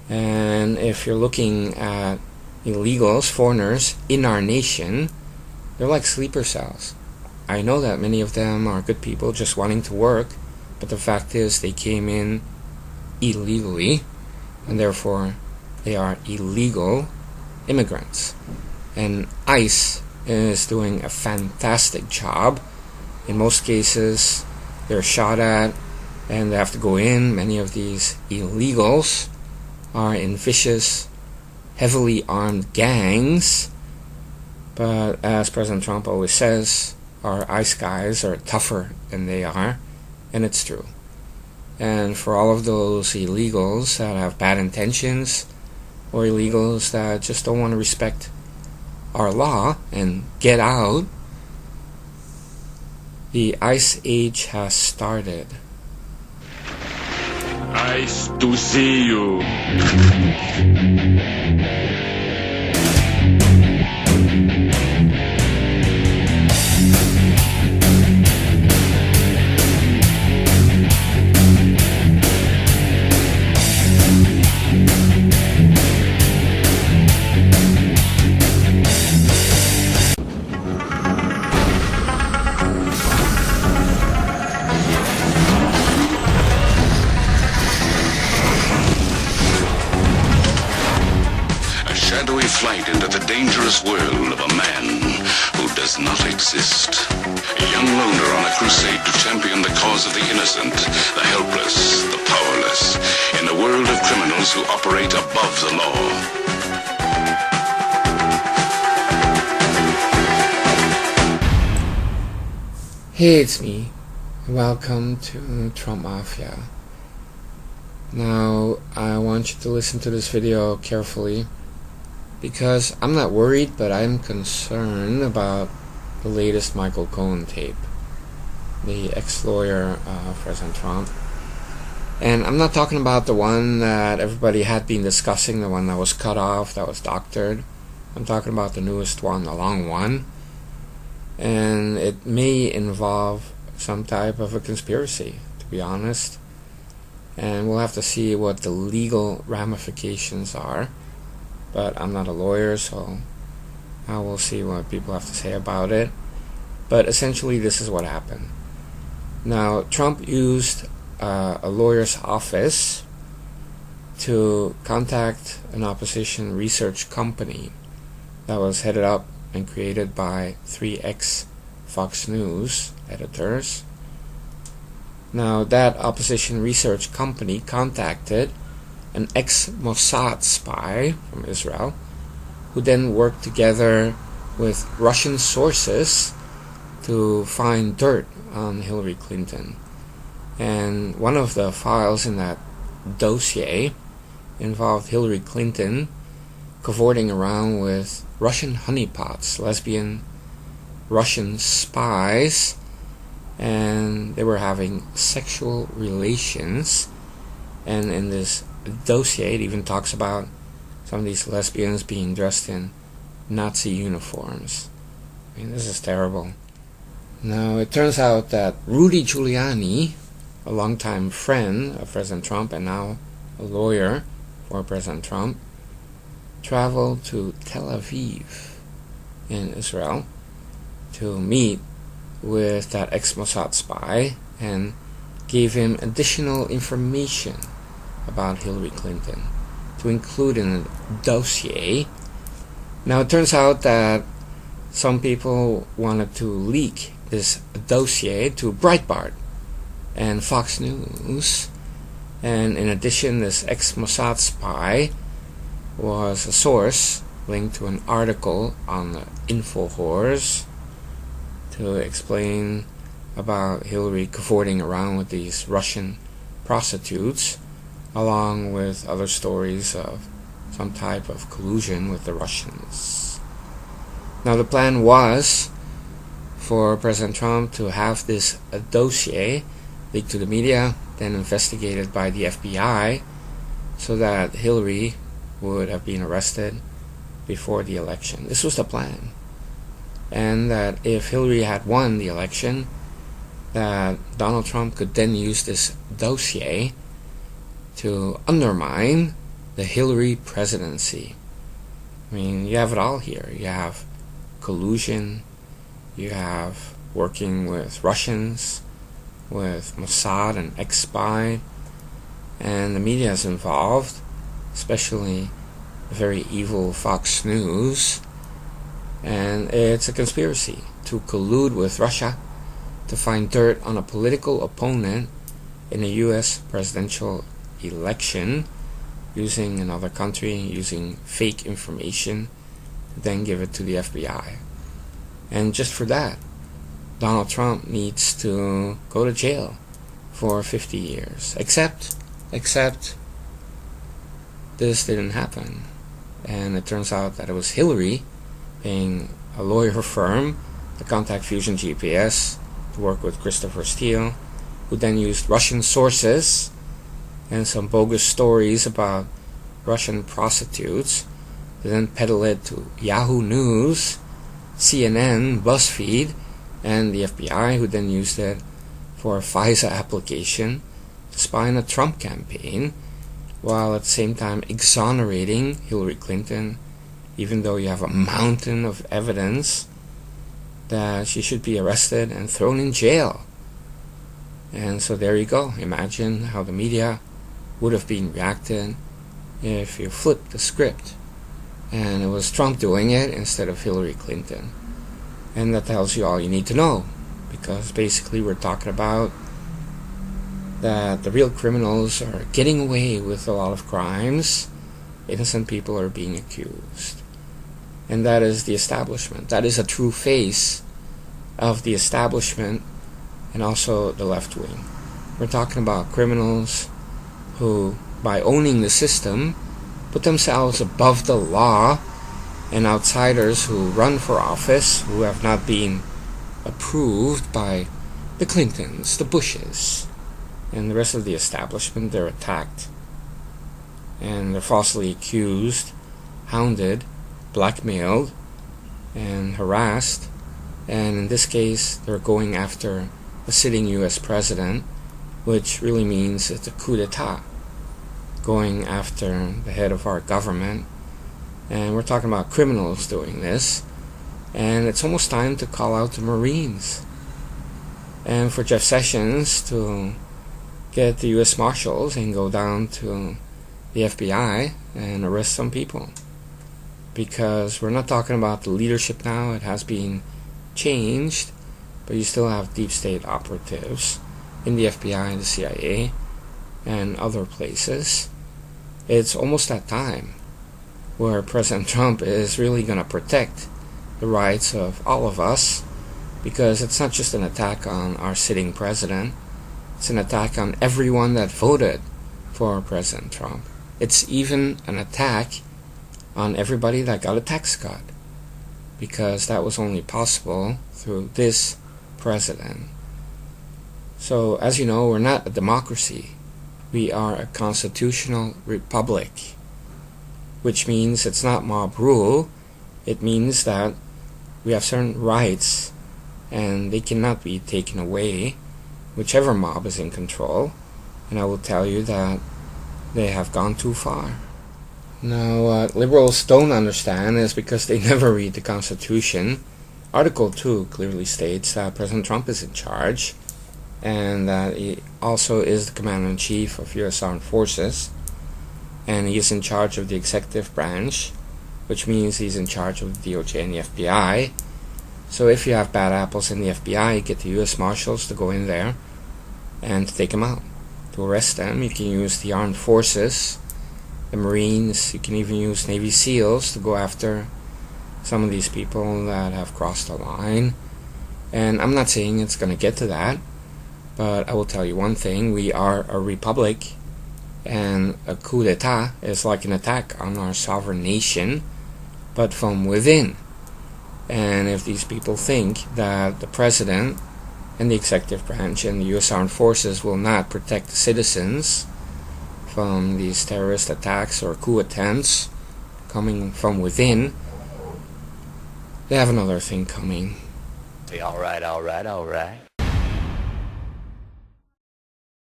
And if you're looking at illegals, foreigners in our nation, they're like sleeper cells. I know that many of them are good people just wanting to work, but the fact is they came in illegally, and therefore they are illegal immigrants. And ICE is doing a fantastic job. In most cases, they're shot at and they have to go in. Many of these illegals are in vicious, heavily armed gangs. But as President Trump always says, our ICE guys are tougher than they are, and it's true. And for all of those illegals that have bad intentions, or illegals that just don't want to respect our law and get out, the ICE age has started. Nice to see you. Shadowy flight into the dangerous world of a man who does not exist. A young loner on a crusade to champion the cause of the innocent, the helpless, the powerless, in a world of criminals who operate above the law. Hey, it's me. Welcome to Trump Mafia. Now, I want you to listen to this video carefully, because I'm not worried, but I'm concerned about the latest Michael Cohen tape, the ex-lawyer of President Trump. And I'm not talking about the one that everybody had been discussing, the one that was cut off, that was doctored. I'm talking about the newest one, the long one. And it may involve some type of a conspiracy, to be honest. And we'll have to see what the legal ramifications are. But I'm not a lawyer, so I will see what people have to say about it. But essentially, this is what happened. Now, Trump used a lawyer's office to contact an opposition research company that was headed up and created by 3 ex-Fox News editors. Now, that opposition research company contacted an ex-Mossad spy from Israel, who then worked together with Russian sources to find dirt on Hillary Clinton. And one of the files in that dossier involved Hillary Clinton cavorting around with Russian honeypots, lesbian Russian spies, and they were having sexual relations. And in this dossier, it even talks about some of these lesbians being dressed in Nazi uniforms. I mean, this is terrible. Now, it turns out that Rudy Giuliani, a longtime friend of President Trump and now a lawyer for President Trump, traveled to Tel Aviv in Israel to meet with that ex-Mossad spy and gave him additional information about Hillary Clinton to include in a dossier. Now, it turns out that some people wanted to leak this dossier to Breitbart and Fox News, and in addition, this ex-Mossad spy was a source linked to an article on the InfoWars to explain about Hillary cavorting around with these Russian prostitutes, along with other stories of some type of collusion with the Russians. Now, the plan was for President Trump to have this dossier leaked to the media, then investigated by the FBI, so that Hillary would have been arrested before the election. This was the plan. And that if Hillary had won the election, that Donald Trump could then use this dossier to undermine the Hillary presidency. I mean, you have it all here. You have collusion, you have working with Russians, with Mossad and ex-spy, and the media is involved, especially the very evil Fox News, and it's a conspiracy to collude with Russia to find dirt on a political opponent in a US presidential election, using another country, using fake information, then give it to the FBI. And just for that, Donald Trump needs to go to jail for 50 years. Except this didn't happen. And it turns out that it was Hillary paying a lawyer firm, the Contact Fusion GPS, to work with Christopher Steele, who then used Russian sources and some bogus stories about Russian prostitutes to then peddle it to Yahoo News, CNN, BuzzFeed, and the FBI, who then used it for a FISA application to spy on a Trump campaign, while at the same time exonerating Hillary Clinton, even though you have a mountain of evidence that she should be arrested and thrown in jail. And so there you go. Imagine how the media would have been reacted if you flipped the script and it was Trump doing it instead of Hillary Clinton. And that tells you all you need to know, because basically we're talking about that the real criminals are getting away with a lot of crimes. Innocent people are being accused. And that is the establishment. That is a true face of the establishment and also the left wing. We're talking about criminals who, by owning the system, put themselves above the law, and outsiders who run for office who have not been approved by the Clintons, the Bushes, and the rest of the establishment. They're attacked, and they're falsely accused, hounded, blackmailed, and harassed. And in this case, they're going after a sitting US president, which really means it's a coup d'etat, going after the head of our government. And we're talking about criminals doing this, and it's almost time to call out the Marines, and for Jeff Sessions to get the US Marshals and go down to the FBI and arrest some people. Because we're not talking about the leadership now. It has been changed, but you still have deep state operatives in the FBI and the CIA and other places. It's almost that time where President Trump is really going to protect the rights of all of us, because it's not just an attack on our sitting president, it's an attack on everyone that voted for President Trump. It's even an attack on everybody that got a tax cut, because that was only possible through this president. So, as you know, we're not a democracy. We are a constitutional republic, which means it's not mob rule. It means that we have certain rights, and they cannot be taken away, whichever mob is in control. And I will tell you that they have gone too far. Now, what liberals don't understand is because they never read the Constitution. Article 2 clearly states that President Trump is in charge, and that he also is the Commander-in-Chief of U.S. Armed Forces, and he is in charge of the executive branch, which means he's in charge of the DOJ and the FBI. So if you have bad apples in the FBI, you get the U.S. Marshals to go in there and to take them out, to arrest them. You can use the armed forces, the Marines, you can even use Navy SEALs to go after some of these people that have crossed the line. And I'm not saying it's going to get to that, but I will tell you one thing: we are a republic, and a coup d'etat is like an attack on our sovereign nation, but from within. And if these people think that the president and the executive branch and the U.S. Armed Forces will not protect the citizens from these terrorist attacks or coup attempts coming from within, they have another thing coming. All right.